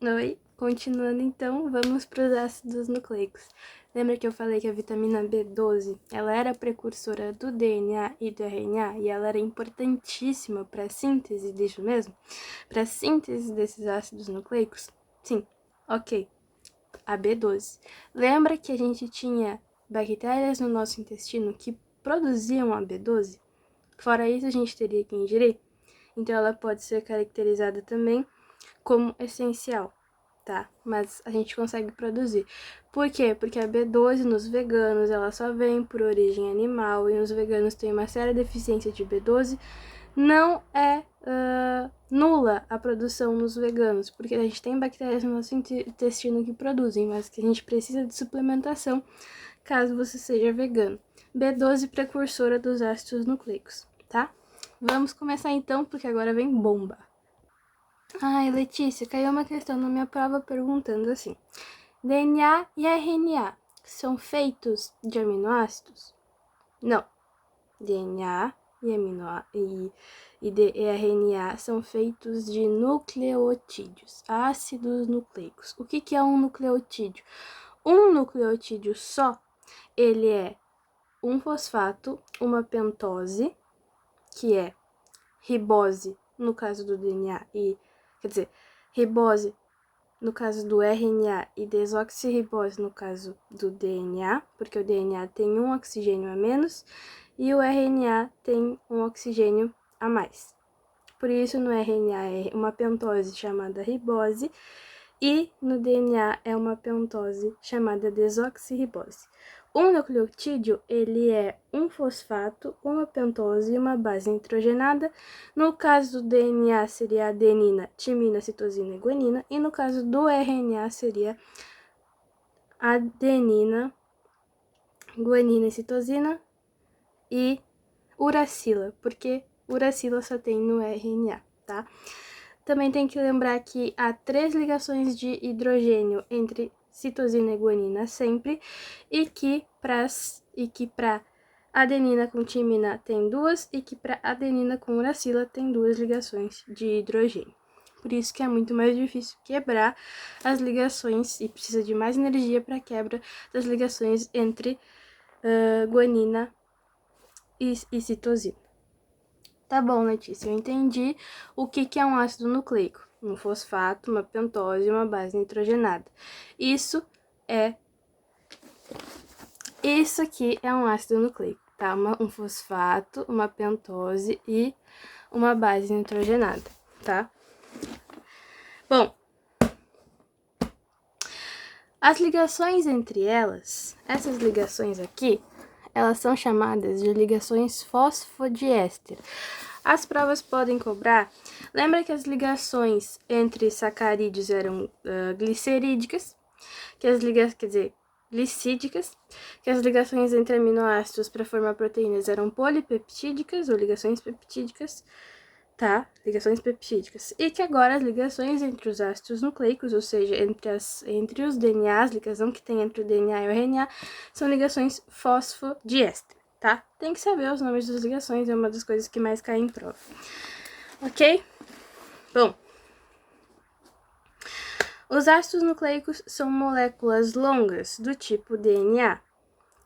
Oi, continuando então, vamos para os ácidos nucleicos. Lembra que eu falei que a vitamina B12, ela era precursora do DNA e do RNA e ela era importantíssima para a síntese disso mesmo? Para a síntese desses ácidos nucleicos? Sim, ok, a B12. Lembra que a gente tinha bactérias no nosso intestino que produziam a B12? Fora isso, a gente teria que ingerir? Então, ela pode ser caracterizada também como essencial, tá? Mas a gente consegue produzir. Por quê? Porque a B12 nos veganos, ela só vem por origem animal, e os veganos têm uma séria deficiência de B12. Não é nula a produção nos veganos, porque a gente tem bactérias no nosso intestino que produzem, mas que a gente precisa de suplementação caso você seja vegano. B12 precursora dos ácidos nucleicos, tá? Vamos começar então, porque agora vem bomba. Ai, Letícia, caiu uma questão na minha prova perguntando assim: DNA e RNA são feitos de aminoácidos? Não. DNA e RNA são feitos de nucleotídeos, ácidos nucleicos. O que é um nucleotídeo? Um nucleotídeo só, ele é um fosfato, uma pentose, que é ribose no caso do DNA quer dizer, ribose no caso do RNA e desoxirribose no caso do DNA, porque o DNA tem um oxigênio a menos e o RNA tem um oxigênio a mais. Por isso, no RNA é uma pentose chamada ribose e no DNA é uma pentose chamada desoxirribose. Um nucleotídeo, ele é um fosfato, uma pentose e uma base nitrogenada. No caso do DNA seria adenina, timina, citosina e guanina, e no caso do RNA seria adenina, guanina e citosina e uracila, porque uracila só tem no RNA, tá? Também tem que lembrar que há 3 ligações de hidrogênio entre citosina e guanina sempre, e que para adenina com timina tem 2 e que para adenina com uracila tem 2 ligações de hidrogênio. Por isso que é muito mais difícil quebrar as ligações e precisa de mais energia para quebra das ligações entre guanina e citosina. Tá bom, Letícia, eu entendi o que é um ácido nucleico. Um fosfato, uma pentose e uma base nitrogenada. Isso aqui é um ácido nucleico, tá? Um fosfato, uma pentose e uma base nitrogenada, tá? Bom, as ligações entre elas, essas ligações aqui, elas são chamadas de ligações fosfodiéster. As provas podem cobrar. Lembra que as ligações entre sacarídeos eram glicerídicas, glicídicas, que as ligações entre aminoácidos para formar proteínas eram polipeptídicas ou ligações peptídicas, tá? Ligações peptídicas. E que agora as ligações entre os ácidos nucleicos, ou seja, entre os DNAs, ligação que tem entre o DNA e o RNA, são ligações fosfodiéster, tá? Tem que saber os nomes das ligações, é uma das coisas que mais cai em prova. Ok? Bom, os ácidos nucleicos são moléculas longas do tipo DNA,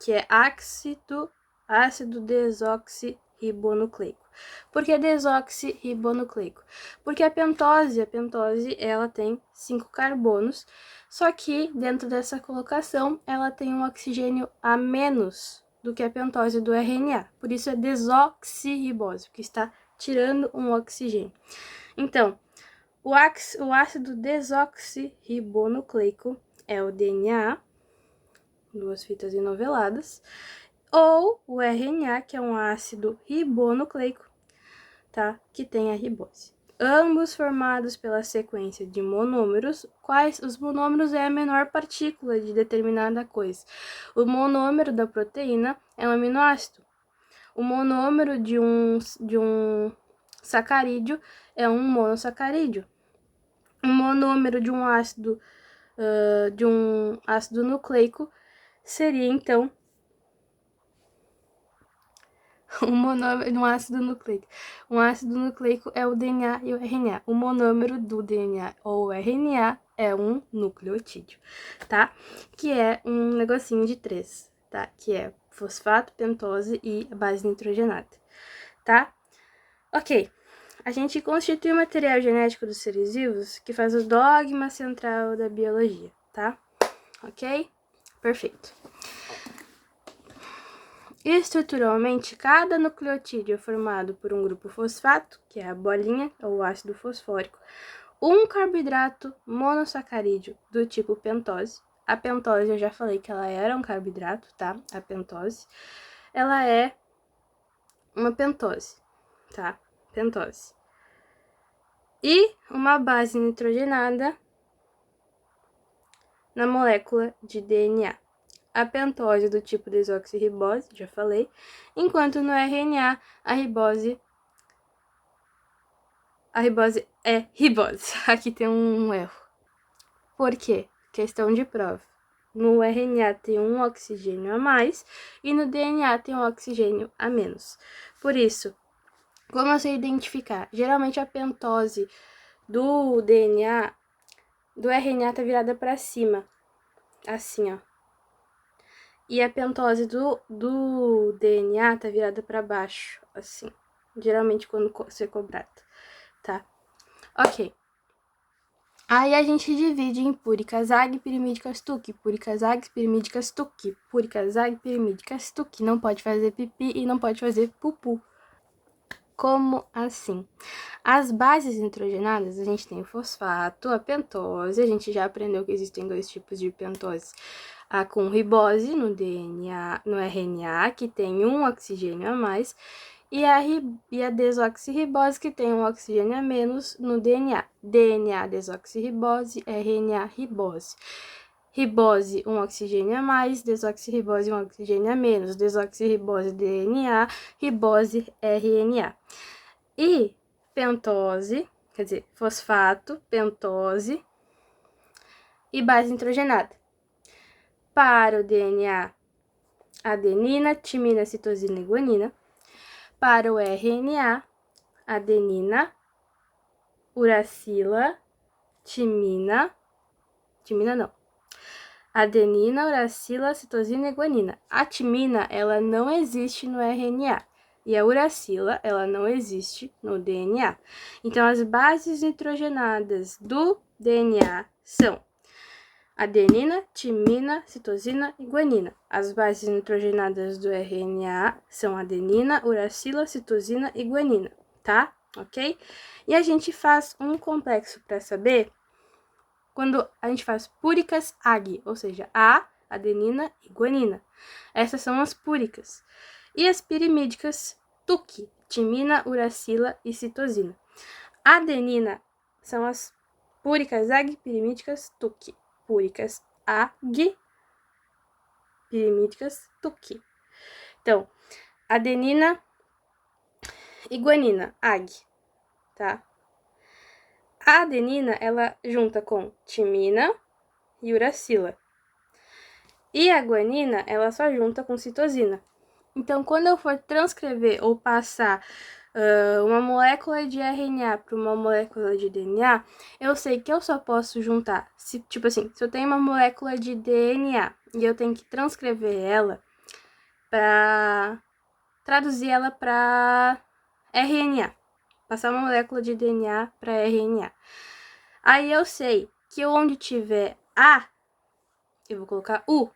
que é ácido desoxirribonucleico. Por que desoxirribonucleico? Porque a pentose, ela tem 5 carbonos, só que dentro dessa colocação ela tem um oxigênio a menos do que a pentose do RNA. Por isso é desoxirribose, porque está tirando um oxigênio. Então, o ácido desoxirribonucleico é o DNA, 2 fitas enoveladas, ou o RNA, que é um ácido ribonucleico, tá? Que tem a ribose. Ambos formados pela sequência de monômeros, quais os monômeros é a menor partícula de determinada coisa. O monômero da proteína é um aminoácido. O monômero de um sacarídeo é um monossacarídeo. O monômero de um ácido nucleico seria então um ácido nucleico. Um ácido nucleico é o DNA e o RNA. O monômero do DNA ou RNA é um nucleotídeo, tá? Que é um negocinho de 3, tá? Que é fosfato, pentose e base nitrogenada, tá? Ok. A gente constitui o material genético dos seres vivos que faz o dogma central da biologia, tá? Ok? Perfeito. Estruturalmente, cada nucleotídeo é formado por um grupo fosfato, que é a bolinha ou ácido fosfórico, um carboidrato monossacarídeo do tipo pentose. A pentose, eu já falei que ela era um carboidrato, tá? A pentose. Ela é uma pentose, tá? Pentose. E uma base nitrogenada na molécula de DNA. A pentose do tipo desoxirribose, já falei, enquanto no RNA a ribose é ribose. Aqui tem um erro. Por quê? Questão de prova. No RNA tem um oxigênio a mais e no DNA tem um oxigênio a menos. Por isso, como eu sei identificar? Geralmente a pentose do DNA, do RNA tá virada para cima, assim, ó. E a pentose do DNA tá virada para baixo, assim. Geralmente quando ser cobrado, tá? Ok. Aí a gente divide em púricas ag, pirimídicas tuque, púricas ag, pirimídicas tuque, púricas ag, pirimídicas tuque. Não pode fazer pipi e não pode fazer pupu. Como assim? As bases nitrogenadas, a gente tem o fosfato, a pentose, a gente já aprendeu que existem 2 tipos de pentose. A com ribose no DNA, no RNA, que tem um oxigênio a mais, e a desoxirribose, que tem um oxigênio a menos no DNA. DNA desoxirribose, RNA ribose. Ribose, um oxigênio a mais, desoxirribose, um oxigênio a menos, desoxirribose, DNA, ribose, RNA. E pentose, quer dizer, fosfato, pentose e base nitrogenada. Para o DNA, adenina, timina, citosina e guanina. Para o RNA, adenina, uracila, timina não. Adenina, uracila, citosina e guanina. A timina, ela não existe no RNA. E a uracila, ela não existe no DNA. Então, as bases nitrogenadas do DNA são adenina, timina, citosina e guanina. As bases nitrogenadas do RNA são adenina, uracila, citosina e guanina, tá? Ok? E a gente faz um complexo para saber quando a gente faz púricas ag, ou seja, A, adenina e guanina. Essas são as púricas. E as pirimídicas, tuque, timina, uracila e citosina. Adenina são as púricas ag, pirimídicas, tuque. Púricas ag, pirimídicas, tuque. Então, adenina e guanina, ag, tá? A adenina, ela junta com timina e uracila. E a guanina, ela só junta com citosina. Então, quando eu for transcrever ou passar uma molécula de RNA para uma molécula de DNA, eu sei que eu só posso juntar, tipo assim, se eu tenho uma molécula de DNA e eu tenho que transcrever ela para traduzir ela para RNA, passar uma molécula de DNA para RNA. Aí eu sei que onde tiver A, eu vou colocar U.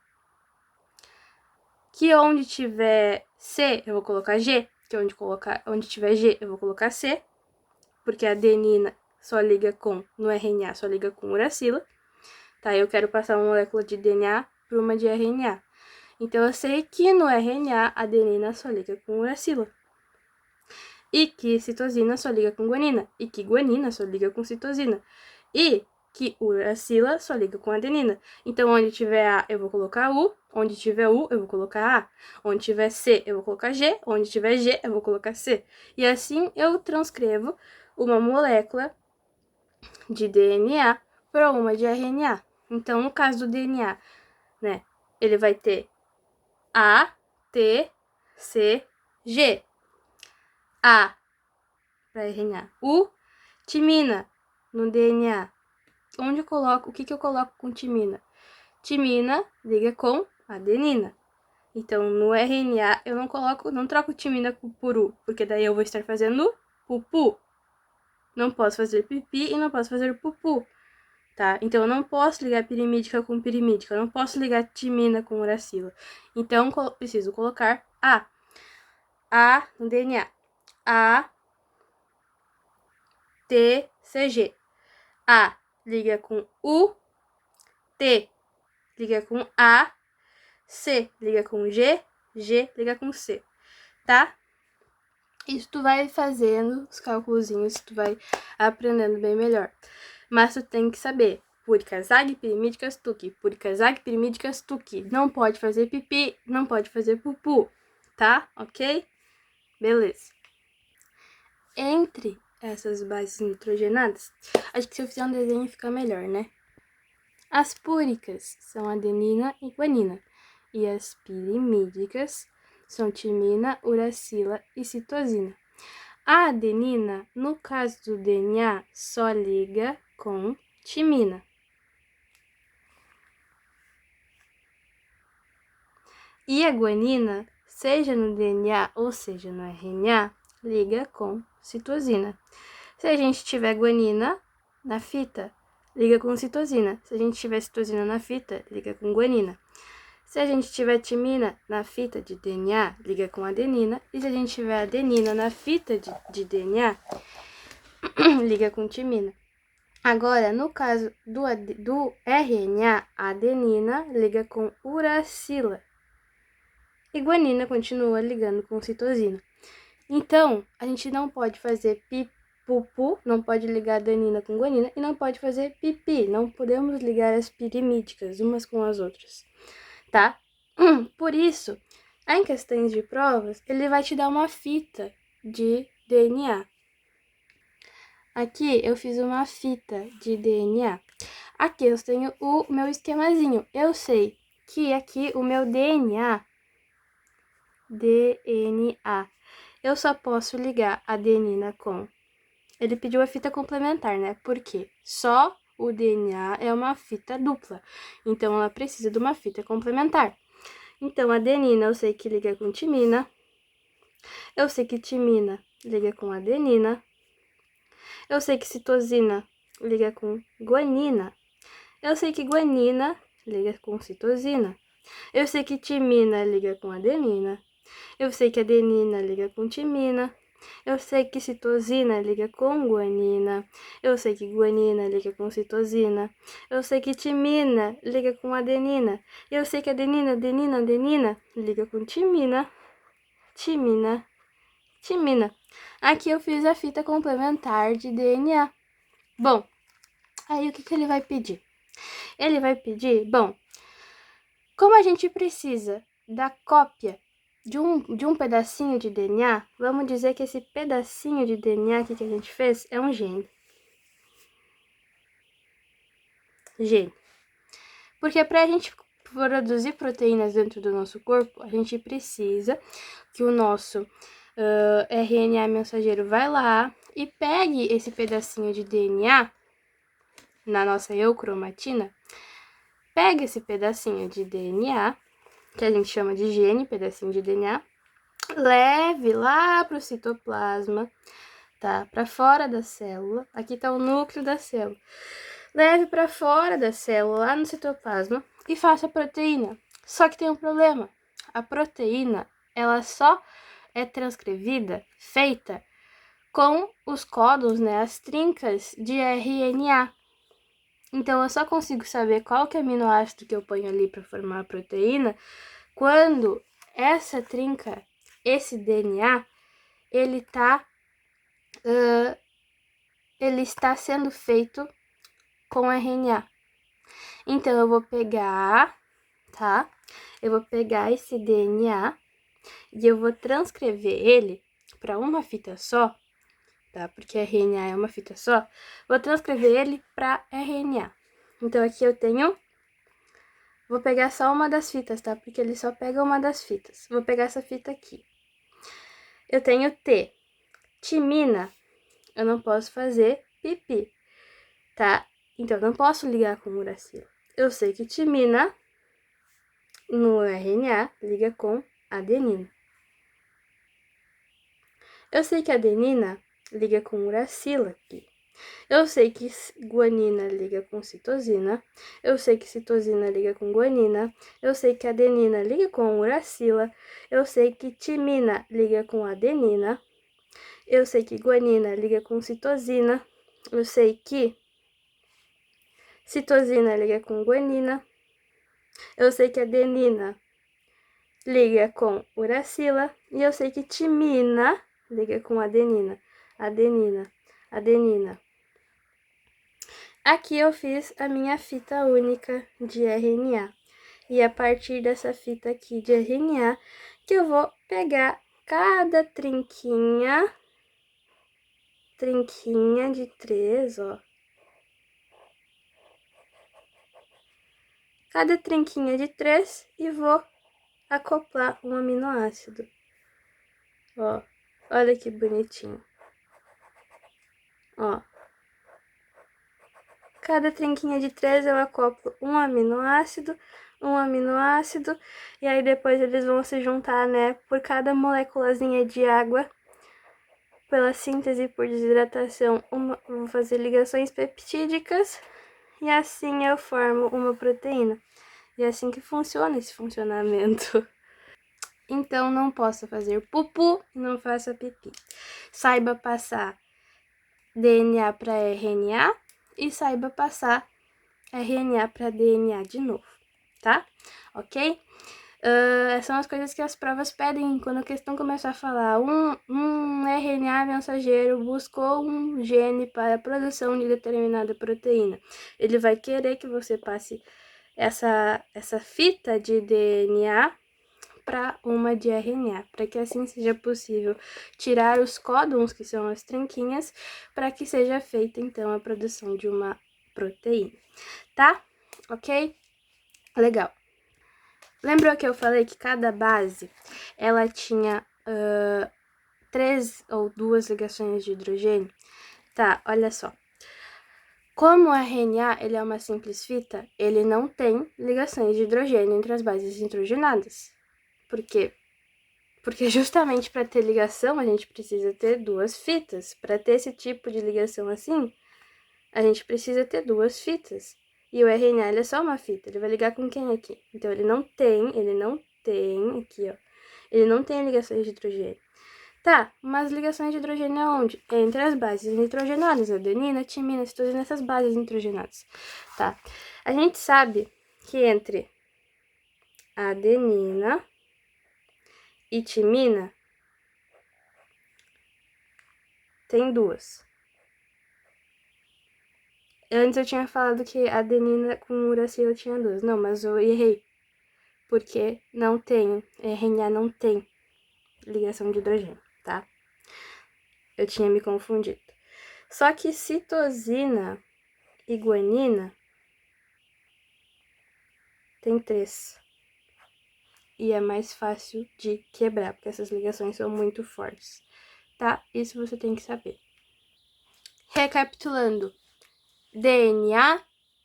Que onde tiver C, eu vou colocar G. Que onde tiver G, eu vou colocar C. Porque a adenina só liga com, no RNA, só liga com uracila. Tá, eu quero passar uma molécula de DNA para uma de RNA. Então, eu sei que no RNA, a adenina só liga com uracila. E que citosina só liga com guanina. E que guanina só liga com citosina. E que uracila só liga com adenina. Então, onde tiver A, eu vou colocar U. Onde tiver U, eu vou colocar A. Onde tiver C, eu vou colocar G. Onde tiver G, eu vou colocar C. E assim, eu transcrevo uma molécula de DNA para uma de RNA. Então, no caso do DNA, né, ele vai ter A, T, C, G. A para RNA. U, timina no DNA. Onde eu coloco, o que eu coloco com timina? Timina liga com adenina. Então, no RNA, eu não troco timina por U, porque daí eu vou estar fazendo pupu. Não posso fazer pipi e não posso fazer pupu, tá? Então, eu não posso ligar pirimídica com pirimídica, eu não posso ligar timina com uracila. Então, preciso colocar A. A no DNA. A, T, CG. A liga com U, T liga com A, C liga com G, G liga com C, tá? Isso tu vai fazendo os cálculozinhos, tu vai aprendendo bem melhor. Mas tu tem que saber, púrica, zag, pirimídica, stuque, púrica, zag, pirimídica, stuque. Não pode fazer pipi, não pode fazer pupu, tá? Ok? Beleza. Entre essas bases nitrogenadas, acho que se eu fizer um desenho fica melhor, né? As púricas são adenina e guanina, e as pirimídicas são timina, uracila e citosina. A adenina, no caso do DNA, só liga com timina. E a guanina, seja no DNA ou seja no RNA, liga com citosina. Se a gente tiver guanina na fita, liga com citosina. Se a gente tiver citosina na fita, liga com guanina. Se a gente tiver timina na fita de DNA, liga com adenina. E se a gente tiver adenina na fita de DNA, liga com timina. Agora, no caso do RNA, a adenina liga com uracila. E guanina continua ligando com citosina. Então, a gente não pode fazer pupu, não pode ligar adenina com guanina e não pode fazer pipi. Não podemos ligar as pirimídicas umas com as outras, tá? Por isso, em questões de provas, ele vai te dar uma fita de DNA. Aqui eu fiz uma fita de DNA. Aqui eu tenho o meu esquemazinho. Eu sei que aqui o meu DNA, eu só posso ligar a adenina com... Ele pediu a fita complementar, né? Porque só o DNA é uma fita dupla. Então, ela precisa de uma fita complementar. Então, a adenina eu sei que liga com timina. Eu sei que timina liga com adenina. Eu sei que citosina liga com guanina. Eu sei que guanina liga com citosina. Eu sei que timina liga com adenina. Eu sei que adenina liga com timina. Eu sei que citosina liga com guanina. Eu sei que guanina liga com citosina. Eu sei que timina liga com adenina. Eu sei que adenina liga com timina. Timina. Aqui eu fiz a fita complementar de DNA. Bom, aí o que ele vai pedir? Ele vai pedir, bom, como a gente precisa da cópia de um pedacinho de DNA, vamos dizer que esse pedacinho de DNA aqui que a gente fez é um gene. Porque para a gente produzir proteínas dentro do nosso corpo, a gente precisa que o nosso RNA mensageiro vai lá e pegue esse pedacinho de DNA na nossa eucromatina, pega esse pedacinho de DNA, que a gente chama de gene, pedacinho de DNA, leve lá para o citoplasma, tá? Para fora da célula. Aqui tá o núcleo da célula. Leve para fora da célula, lá no citoplasma, e faça a proteína. Só que tem um problema. A proteína, ela só é transcrevida, feita com os códons, né, as trincas de RNA. Então, eu só consigo saber qual que é o aminoácido que eu ponho ali para formar a proteína quando essa trinca, esse DNA, ele está sendo feito com RNA. Então, eu vou pegar, tá? Eu vou pegar esse DNA e eu vou transcrever ele para uma fita só, tá? Porque RNA é uma fita só. Vou transcrever ele para RNA. Então, aqui eu tenho... Vou pegar só uma das fitas, tá? Porque ele só pega uma das fitas. Vou pegar essa fita aqui. Eu tenho T. timina, eu não posso fazer pipi, tá? Então, eu não posso ligar com uracila. Eu sei que timina, no RNA, liga com adenina. Eu sei que adenina liga com uracila aqui. Eu sei que guanina liga com citosina. Eu sei que citosina liga com guanina. Eu sei que adenina liga com uracila. Eu sei que timina liga com adenina. Eu sei que guanina liga com citosina. Eu sei que citosina liga com guanina. Eu sei que adenina liga com uracila. E eu sei que timina liga com adenina. Adenina. Aqui eu fiz a minha fita única de RNA. E a partir dessa fita aqui de RNA, que eu vou pegar cada trinquinha de 3, ó. Cada trinquinha de 3 e vou acoplar um aminoácido. Ó, olha que bonitinho. Ó. Cada trinquinha de 3 eu acoplo um aminoácido, e aí depois eles vão se juntar, né, por cada moléculazinha de água, pela síntese por desidratação, vou fazer ligações peptídicas, e assim eu formo uma proteína. E é assim que funciona esse funcionamento. Então, não posso fazer pupu, não faça pipi. Saiba passar DNA para RNA e saiba passar RNA para DNA de novo, tá? Ok? São as coisas que as provas pedem quando a questão começa a falar um RNA mensageiro buscou um gene para a produção de determinada proteína. Ele vai querer que você passe essa fita de DNA para uma de RNA, para que assim seja possível tirar os códons, que são as trinquinhas, para que seja feita então a produção de uma proteína, tá? Ok? Legal. Lembrou que eu falei que cada base, ela tinha 3 ou 2 ligações de hidrogênio? Tá, olha só. Como o RNA ele é uma simples fita, ele não tem ligações de hidrogênio entre as bases nitrogenadas. Por quê? Porque justamente para ter ligação, a gente precisa ter 2 fitas. Para ter esse tipo de ligação assim, a gente precisa ter 2 fitas. E o RNA ele é só uma fita, ele vai ligar com quem aqui? Então, ele não tem, aqui ó, ele não tem ligações de hidrogênio. Tá, mas ligações de hidrogênio aonde? Entre as bases nitrogenadas, adenina, timina, citosina, essas bases nitrogenadas, tá? A gente sabe que entre a adenina e timina tem 2. Antes eu tinha falado que a adenina com uracila tinha 2. Não, mas eu errei. Porque não tem, RNA não tem ligação de hidrogênio, tá? Eu tinha me confundido. Só que citosina e guanina tem 3. E é mais fácil de quebrar, porque essas ligações são muito fortes, tá? Isso você tem que saber. Recapitulando, DNA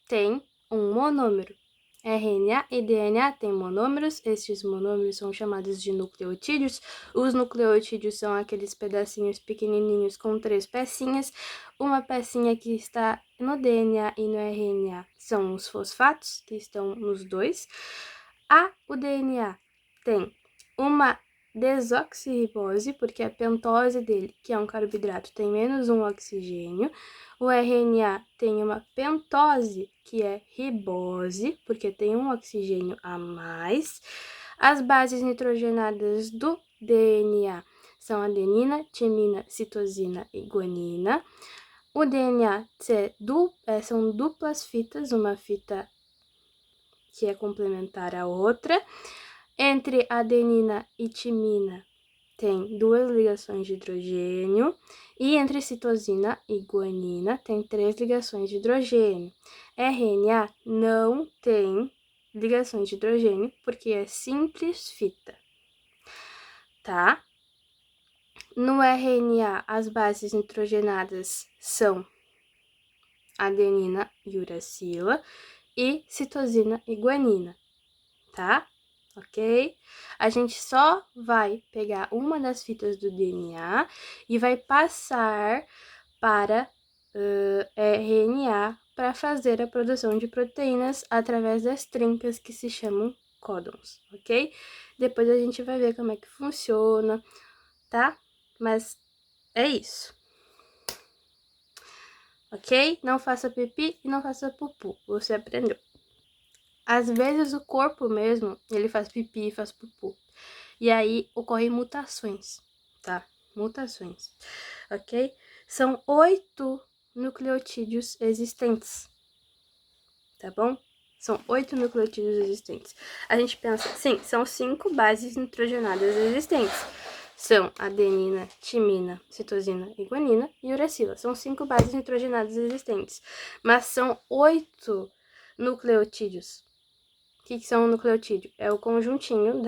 tem um monômero. RNA e DNA têm monômeros, estes monômeros são chamados de nucleotídeos. Os nucleotídeos são aqueles pedacinhos pequenininhos com 3 pecinhas. Uma pecinha que está no DNA e no RNA são os fosfatos, que estão nos 2. O DNA tem uma desoxirribose, porque a pentose dele, que é um carboidrato, tem menos um oxigênio. O RNA tem uma pentose, que é ribose, porque tem um oxigênio a mais. As bases nitrogenadas do DNA são adenina, timina, citosina e guanina. O DNA são duplas fitas, uma fita que é complementar à outra. Entre adenina e timina tem 2 ligações de hidrogênio, e entre citosina e guanina tem 3 ligações de hidrogênio. RNA não tem ligações de hidrogênio porque é simples fita, tá? No RNA, as bases nitrogenadas são adenina e uracila e citosina e guanina, tá? Ok? A gente só vai pegar uma das fitas do DNA e vai passar para RNA para fazer a produção de proteínas através das trincas que se chamam códons, ok? Depois a gente vai ver como é que funciona, tá? Mas é isso. Ok? Não faça pipi e não faça pupu, você aprendeu. Às vezes o corpo mesmo, ele faz pipi e faz pupu. E aí ocorrem mutações, tá? Mutações, ok? São 8 nucleotídeos existentes, tá bom? São 8 nucleotídeos existentes. A gente pensa, sim, são 5 bases nitrogenadas existentes. São adenina, timina, citosina e guanina e uracila. São 5 bases nitrogenadas existentes. Mas são 8 nucleotídeos. O que são um nucleotídeo? É o conjuntinho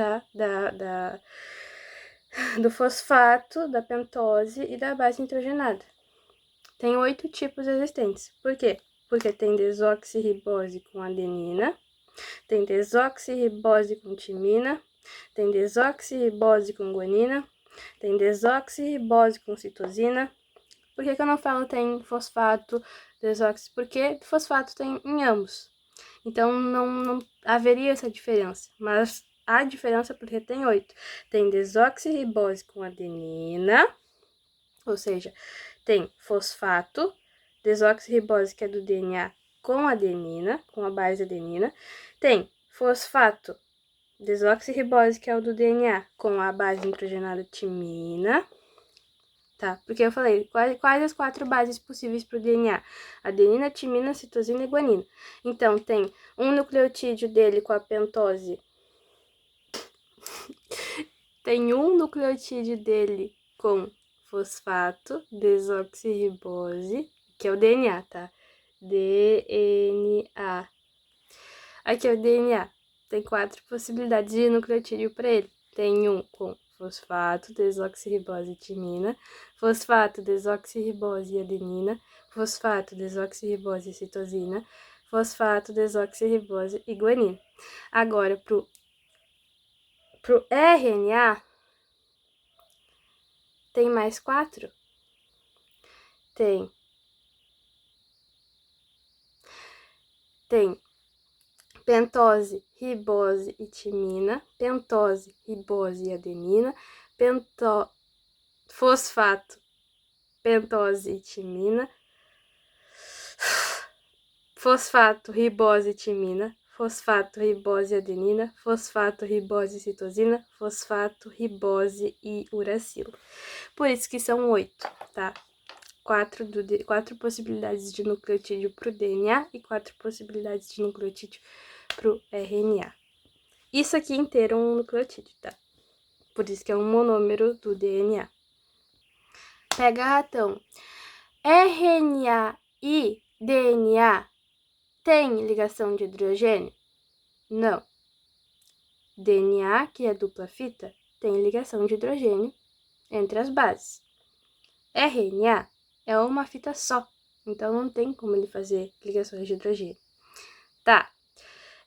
do fosfato, da pentose e da base nitrogenada. Tem 8 tipos existentes. Por quê? Porque tem desoxirribose com adenina, tem desoxirribose com timina, tem desoxirribose com guanina, tem desoxirribose com citosina. Por que eu não falo tem fosfato, desoxi? Porque fosfato tem em ambos. Então, não haveria essa diferença. Mas há diferença porque tem 8. Tem desoxirribose com adenina, ou seja, tem fosfato, desoxirribose que é do DNA com adenina, com a base adenina. Tem fosfato, desoxirribose que é o do DNA com a base nitrogenada timina. Tá? Porque eu falei, quais as 4 bases possíveis para o DNA? Adenina, timina, citosina e guanina. Então, tem um nucleotídeo dele com a pentose. Tem um nucleotídeo dele com fosfato, desoxirribose, que é o DNA, tá? DNA. Aqui é o DNA. Tem 4 possibilidades de nucleotídeo para ele. Tem um com fosfato, desoxirribose e timina, fosfato, desoxirribose e adenina, fosfato, desoxirribose e citosina, fosfato, desoxirribose e guanina. Agora, pro RNA, tem mais 4? Tem pentose, ribose e timina, pentose, ribose e adenina, fosfato, pentose e timina, fosfato, ribose e timina, fosfato, ribose e adenina, fosfato, ribose e citosina, fosfato, ribose e uracilo. Por isso que são 8, tá? 4 possibilidades de nucleotídeo para o DNA e 4 possibilidades de nucleotídeo para o RNA. Isso aqui inteiro é um nucleotídeo, tá? Por isso que é um monômero do DNA. Pega ratão. RNA e DNA tem ligação de hidrogênio? Não. DNA, que é dupla fita, tem ligação de hidrogênio entre as bases. RNA é uma fita só, então não tem como ele fazer ligações de hidrogênio. Tá.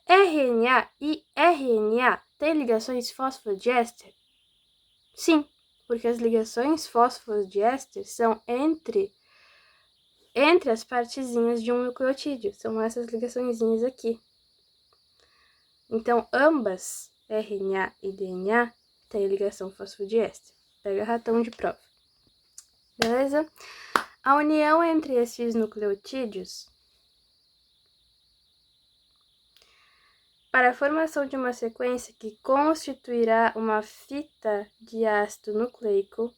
RNA e RNA tem ligações fosfodiéster? Sim, porque as ligações fosfodiéster são entre as partezinhas de um nucleotídeo. São essas ligaçõezinhas aqui. Então, ambas, RNA e DNA, têm ligação fosfodiéster. Pega ratão de prova. Beleza? A união entre esses nucleotídeos, para a formação de uma sequência que constituirá uma fita de ácido nucleico,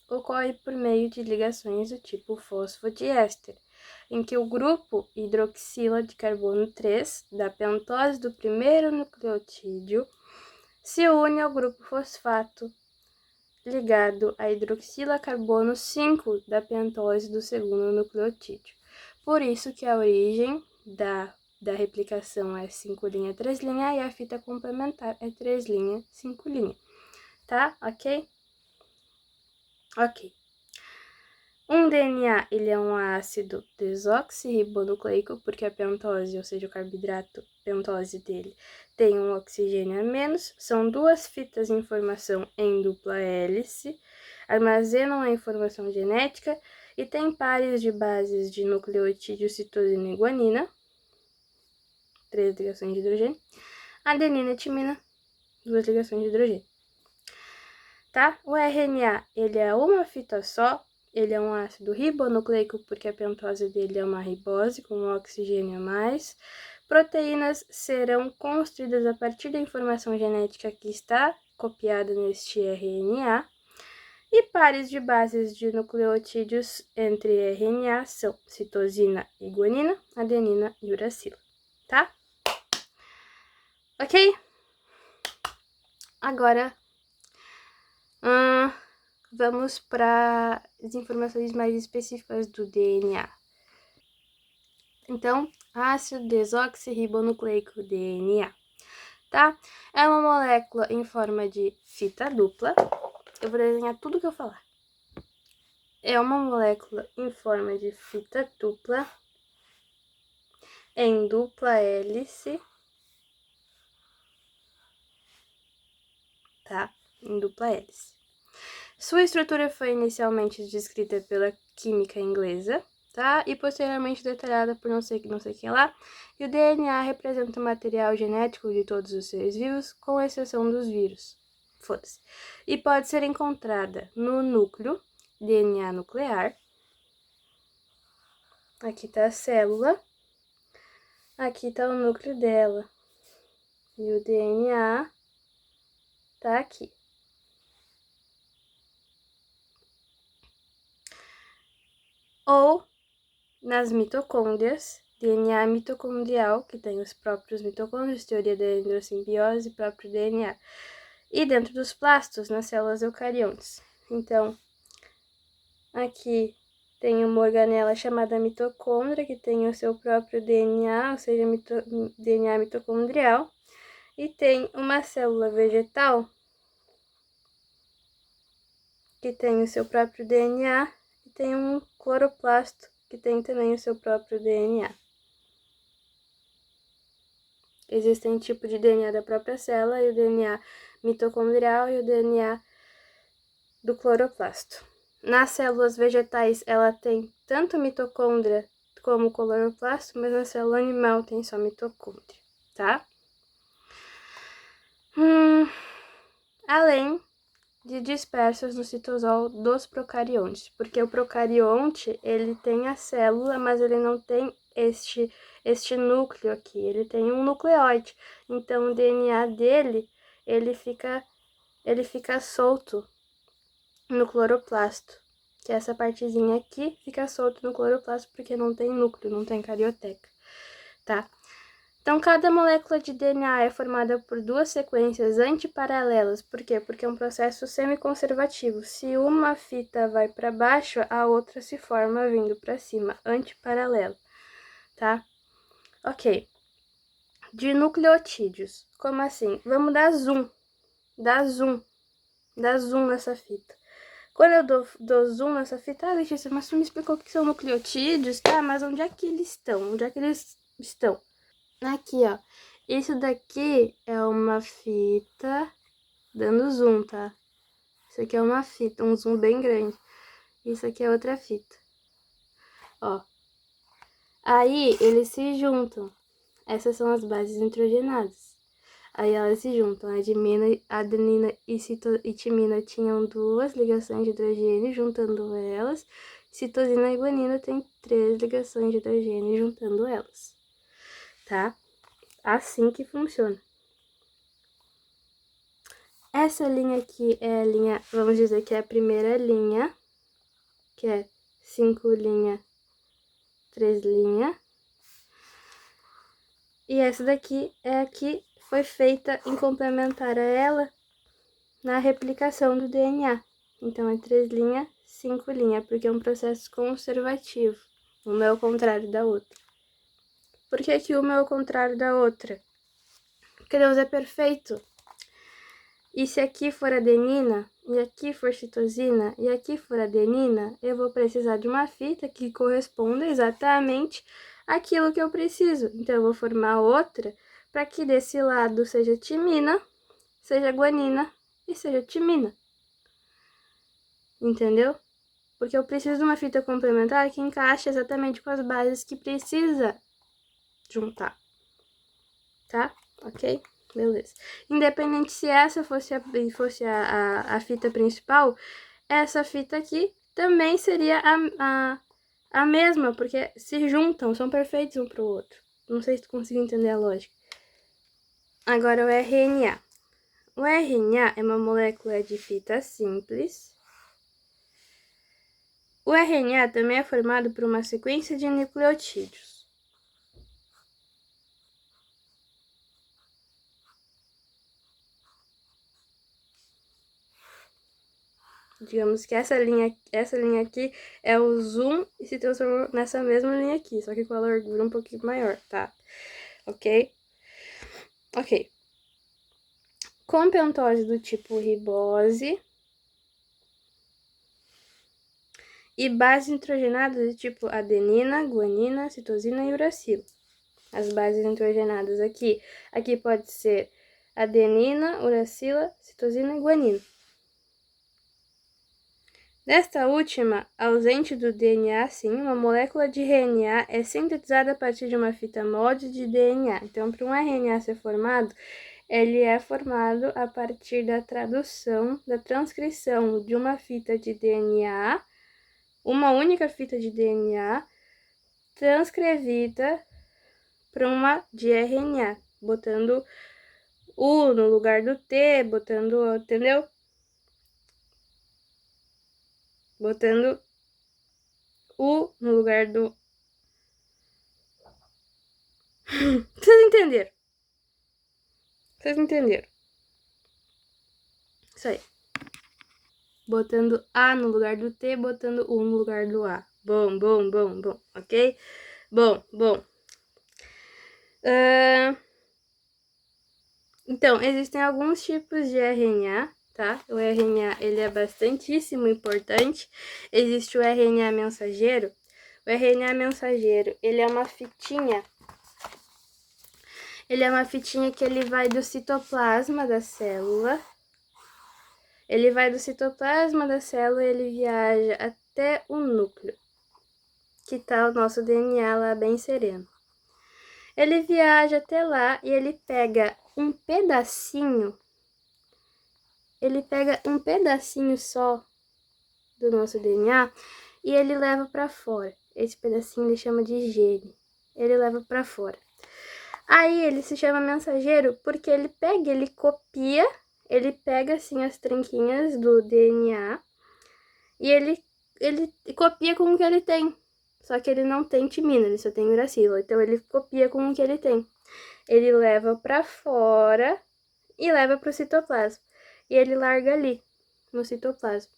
ocorre por meio de ligações do tipo fosfodiéster, em que o grupo hidroxila de carbono 3 da pentose do primeiro nucleotídeo se une ao grupo fosfato ligado a hidroxila carbono 5 da pentose do segundo nucleotídeo. Por isso que a origem da replicação é 5' 3' e a fita complementar é 3' 5', tá? Ok? Ok. Um DNA, ele é um ácido desoxirribonucleico, porque a pentose, ou seja, o carboidrato pentose dele, tem um oxigênio a menos. São duas fitas de informação em dupla hélice, armazenam a informação genética e tem pares de bases de nucleotídeo, citosina e guanina, 3 ligações de hidrogênio. Adenina e timina, 2 ligações de hidrogênio. Tá? O RNA, ele é uma fita só, ele é um ácido ribonucleico porque a pentose dele é uma ribose com um oxigênio a mais. Proteínas serão construídas a partir da informação genética que está copiada neste RNA. E pares de bases de nucleotídeos entre RNA são citosina e guanina, adenina e uracila, tá? Ok? Agora, vamos para as informações mais específicas do DNA. Então, ácido desoxirribonucleico, DNA, tá? É uma molécula em forma de fita dupla. Eu vou desenhar tudo que eu falar. É uma molécula em forma de fita dupla, em dupla hélice, tá? Em dupla hélice. Sua estrutura foi inicialmente descrita pela química inglesa, tá? E posteriormente detalhada por não sei quem lá. E o DNA representa o material genético de todos os seres vivos, com exceção dos vírus. Foda-se. E pode ser encontrada no núcleo, DNA nuclear. Aqui tá a célula. Aqui tá o núcleo dela. E o DNA tá aqui. Ou nas mitocôndrias, DNA mitocondrial, que tem os próprios mitocôndrios, teoria da endossimbiose, próprio DNA. E dentro dos plastos, nas células eucariontes. Então, aqui tem uma organela chamada mitocôndria, que tem o seu próprio DNA, ou seja, DNA mitocondrial. E tem uma célula vegetal, que tem o seu próprio DNA, e tem um cloroplasto, que tem também o seu próprio DNA. Existem tipos de DNA da própria célula, e o DNA mitocondrial e o DNA do cloroplasto. Nas células vegetais, ela tem tanto mitocôndria como cloroplasto, mas na célula animal tem só mitocôndria, tá? Além de dispersos no citosol dos procariontes, porque o procarionte, ele tem a célula, mas ele não tem este núcleo aqui, ele tem um nucleóide. Então o DNA dele, ele fica solto no cloroplasto, que essa partezinha aqui fica solto no cloroplasto porque não tem núcleo, não tem carioteca, tá? Então, cada molécula de DNA é formada por duas sequências antiparalelas. Por quê? Porque é um processo semiconservativo. Se uma fita vai para baixo, a outra se forma vindo para cima, antiparalelo, tá? Ok. De nucleotídeos. Como assim? Vamos dar zoom. Dar zoom nessa fita. Quando eu dou zoom nessa fita, Letícia, mas tu me explicou o que são nucleotídeos, tá? Mas onde é que eles estão? Onde é que eles estão? Aqui, ó. Isso daqui é uma fita dando zoom, tá? Isso aqui é uma fita, um zoom bem grande. Isso aqui é outra fita. Ó. Aí, eles se juntam. Essas são as bases nitrogenadas. Aí elas se juntam. Adenina e timina tinham duas ligações de hidrogênio juntando elas. Citosina e guanina tem 3 ligações de hidrogênio juntando elas. Tá? Assim que funciona. Essa linha aqui é a linha, vamos dizer que é a primeira linha, que é 5 linha, 3 linha. E essa daqui é a que foi feita em complementar a ela na replicação do DNA. Então, é 3 linha, 5 linha, porque é um processo conservativo. Uma é o contrário da outra. Por que uma é o contrário da outra? Porque Deus é perfeito. E se aqui for adenina, e aqui for citosina, e aqui for adenina, eu vou precisar de uma fita que corresponda exatamente àquilo que eu preciso. Então, eu vou formar outra para que desse lado seja timina, seja guanina e seja timina. Entendeu? Porque eu preciso de uma fita complementar que encaixe exatamente com as bases que precisa juntar. Tá? Ok? Beleza. Independente se essa fosse a fita principal, essa fita aqui também seria a mesma, porque se juntam, são perfeitos um pro outro. Não sei se tu conseguiu entender a lógica. Agora o RNA. O RNA é uma molécula de fita simples. O RNA também é formado por uma sequência de nucleotídeos. Digamos que essa linha aqui é o zoom e se transformou nessa mesma linha aqui, só que com a largura um pouquinho maior, tá? Ok? Ok. Com pentose do tipo ribose e bases nitrogenadas do tipo adenina, guanina, citosina e uracilo. As bases nitrogenadas aqui pode ser adenina, uracila, citosina e guanina. Desta última, ausente do DNA, sim, uma molécula de RNA é sintetizada a partir de uma fita molde de DNA. Então, para um RNA ser formado, ele é formado a partir da tradução, da transcrição de uma fita de DNA, uma única fita de DNA, transcrevida para uma de RNA, botando U no lugar do T, botando, entendeu? Botando U no lugar do... Vocês entenderam? Vocês entenderam? Isso aí. Botando A no lugar do T, botando U no lugar do A. Bom, ok? Bom. Então, existem alguns tipos de RNA, tá? O RNA, ele é bastantíssimo importante. Existe o RNA mensageiro. O RNA mensageiro, ele é uma fitinha. Ele é uma fitinha que ele vai do citoplasma da célula. Ele vai do citoplasma da célula e ele viaja até o núcleo, que tá o nosso DNA lá bem sereno. Ele viaja até lá e ele pega um pedacinho só do nosso DNA e ele leva para fora. Esse pedacinho ele chama de gene. Ele leva para fora. Aí ele se chama mensageiro porque ele copia, ele pega assim as tranquinhas do DNA e ele copia com o que ele tem. Só que ele não tem timina, ele só tem uracilo. Então ele copia com o que ele tem. Ele leva para fora e leva para o citoplasma. E ele larga ali, no citoplasma.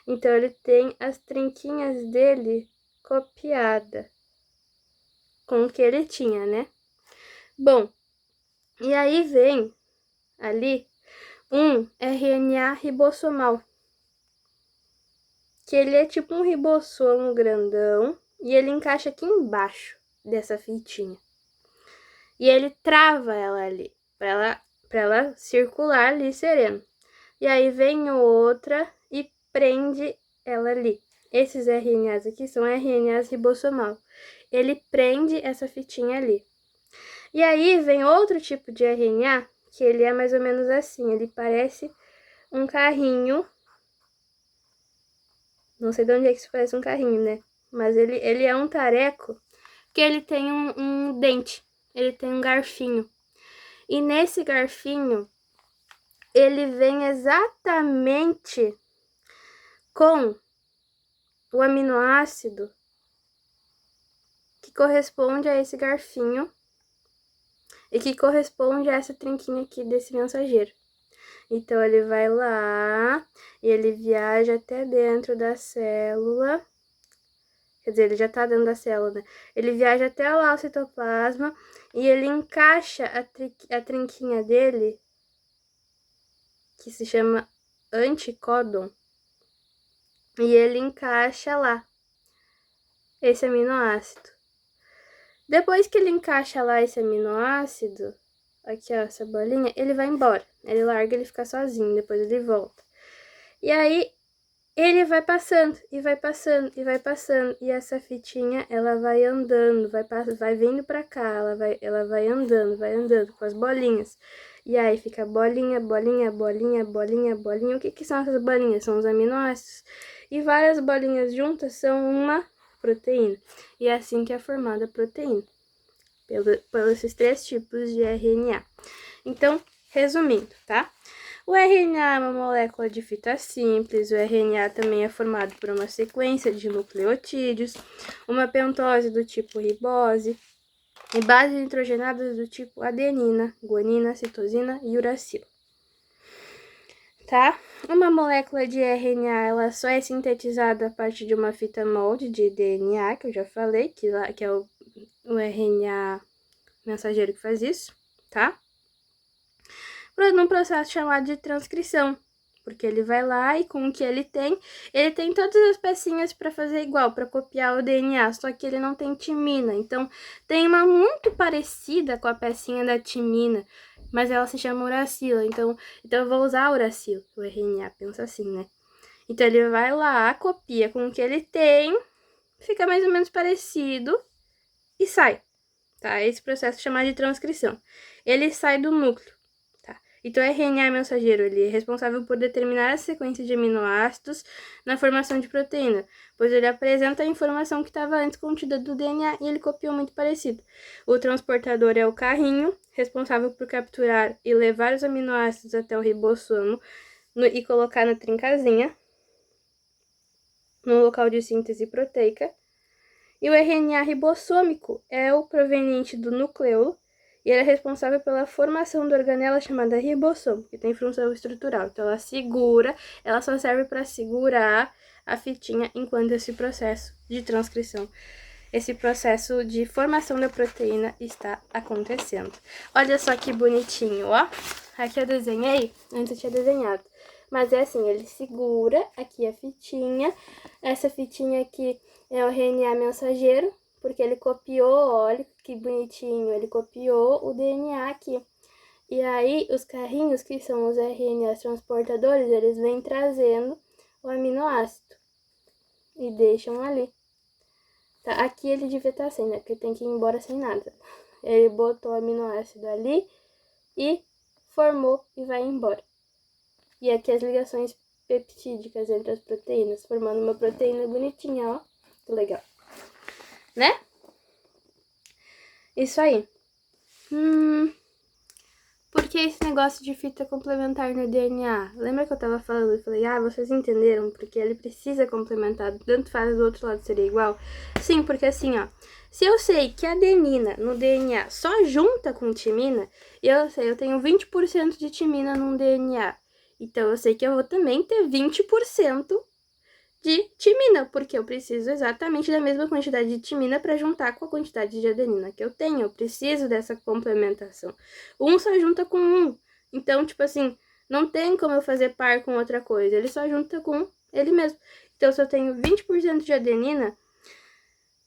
Então ele tem as trinquinhas dele copiada com o que ele tinha, né? Bom, e aí vem ali um RNA ribossomal, que ele é tipo um ribossomo grandão e ele encaixa aqui embaixo dessa fitinha. E ele trava ela ali, para ela circular ali sereno. E aí vem outra e prende ela ali. Esses RNAs aqui são RNAs ribossomal. Ele prende essa fitinha ali. E aí vem outro tipo de RNA, que ele é mais ou menos assim, ele parece um carrinho. Não sei de onde é que isso parece um carrinho, né? Mas ele é um tareco, que ele tem um dente, ele tem um garfinho. E nesse garfinho, ele vem exatamente com o aminoácido que corresponde a esse garfinho e que corresponde a essa trinquinha aqui desse mensageiro. Então, ele vai lá e ele viaja até dentro da célula. Quer dizer, ele já tá dentro da célula, né? Ele viaja até lá o citoplasma e ele encaixa a trinquinha dele que se chama anticódon, e ele encaixa lá esse aminoácido. Depois que ele encaixa lá esse aminoácido, aqui ó, essa bolinha, ele vai embora. Ele larga, ele fica sozinho, depois ele volta. E aí, ele vai passando, e vai passando, e vai passando. E essa fitinha, ela vai andando, vai vindo pra cá, ela vai andando com as bolinhas. E aí fica bolinha, bolinha, bolinha, bolinha, bolinha. O que que são essas bolinhas? São os aminoácidos. E várias bolinhas juntas são uma proteína. E é assim que é formada a proteína, pelos esses 3 tipos de RNA. Então, resumindo, tá? O RNA é uma molécula de fita simples, o RNA também é formado por uma sequência de nucleotídeos, uma pentose do tipo ribose e bases nitrogenadas do tipo adenina, guanina, citosina e uracilo. Tá? Uma molécula de RNA, ela só é sintetizada a partir de uma fita molde de DNA, que eu já falei, que é o RNA mensageiro que faz isso, tá? Num processo chamado de transcrição, porque ele vai lá e com o que ele tem todas as pecinhas para fazer igual, para copiar o DNA, só que ele não tem timina. Então, tem uma muito parecida com a pecinha da timina, mas ela se chama uracila. Então eu vou usar a uracila, o RNA, pensa assim, né? Então, ele vai lá, copia com o que ele tem, fica mais ou menos parecido e sai, tá? Esse processo é chamado de transcrição. Ele sai do núcleo. Então, o RNA mensageiro, ele é responsável por determinar a sequência de aminoácidos na formação de proteína, pois ele apresenta a informação que estava antes contida do DNA e ele copiou muito parecido. O transportador é o carrinho, responsável por capturar e levar os aminoácidos até o ribossomo e colocar na trincasinha, no local de síntese proteica. E o RNA ribossômico é o proveniente do nucleolo, e ele é responsável pela formação da organela chamada ribossomo, que tem função estrutural. Então, ela só serve para segurar a fitinha enquanto esse processo de transcrição, esse processo de formação da proteína está acontecendo. Olha só que bonitinho, ó. Aqui eu desenhei, antes eu tinha desenhado. Mas é assim, ele segura aqui a fitinha. Essa fitinha aqui é o RNA mensageiro, porque ele copiou, olha que bonitinho, ele copiou o DNA aqui. E aí, os carrinhos, que são os RNAs transportadores, eles vêm trazendo o aminoácido e deixam ali. Tá? Aqui ele devia estar sem, né? Porque tem que ir embora sem nada. Ele botou o aminoácido ali e formou e vai embora. E aqui as ligações peptídicas entre as proteínas, formando uma proteína bonitinha, ó. Que legal. Né? Isso aí. Por que esse negócio de fita complementar no DNA? Lembra que eu tava falando? Eu falei, vocês entenderam? Porque ele precisa complementar, tanto faz do outro lado seria igual? Sim, porque assim, ó, se eu sei que a adenina no DNA só junta com timina, eu tenho 20% de timina no DNA. Então, eu sei que eu vou também ter 20% de timina, porque eu preciso exatamente da mesma quantidade de timina para juntar com a quantidade de adenina que eu tenho. Eu preciso dessa complementação. Um só junta com um. Então, tipo assim, não tem como eu fazer par com outra coisa. Ele só junta com ele mesmo. Então, se eu tenho 20% de adenina,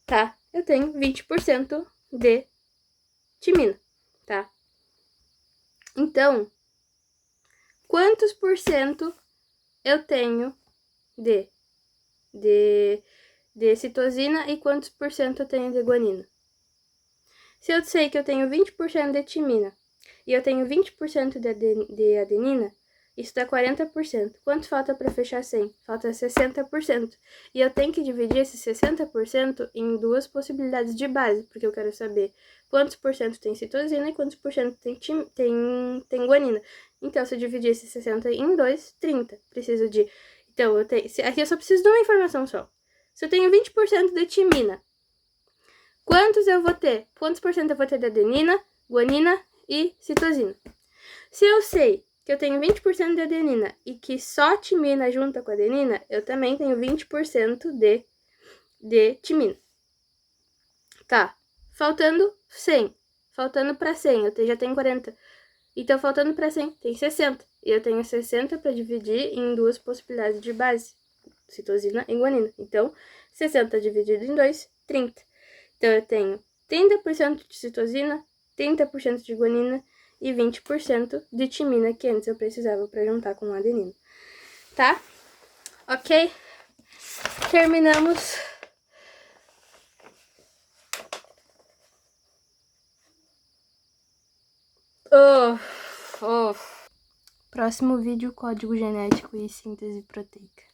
tá? Eu tenho 20% de timina, tá? Então, quantos por cento eu tenho de citosina e quantos por cento eu tenho de guanina? Se eu sei que eu tenho 20% de timina e eu tenho 20% de adenina, isso dá 40%. Quanto falta para fechar 100? Falta 60%. E eu tenho que dividir esse 60% em 2 possibilidades de base, porque eu quero saber quantos por cento tem citosina e quantos por cento tem guanina. Então, se eu dividir esse 60 em 2, 30. Preciso de... Então, aqui eu só preciso de uma informação só. Se eu tenho 20% de timina, quantos eu vou ter? Quantos por cento eu vou ter de adenina, guanina e citosina? Se eu sei que eu tenho 20% de adenina e que só timina junta com adenina, eu também tenho 20% de timina. Tá, faltando 100. Faltando para 100, eu já tenho 40. Então, faltando para 100, tem 60. E eu tenho 60 para dividir em duas possibilidades de base, citosina e guanina. Então, 60 dividido em 2, 30. Então, eu tenho 30% de citosina, 30% de guanina e 20% de timina, que antes eu precisava para juntar com adenina. Tá? Ok? Terminamos. Próximo vídeo, código genético e síntese proteica.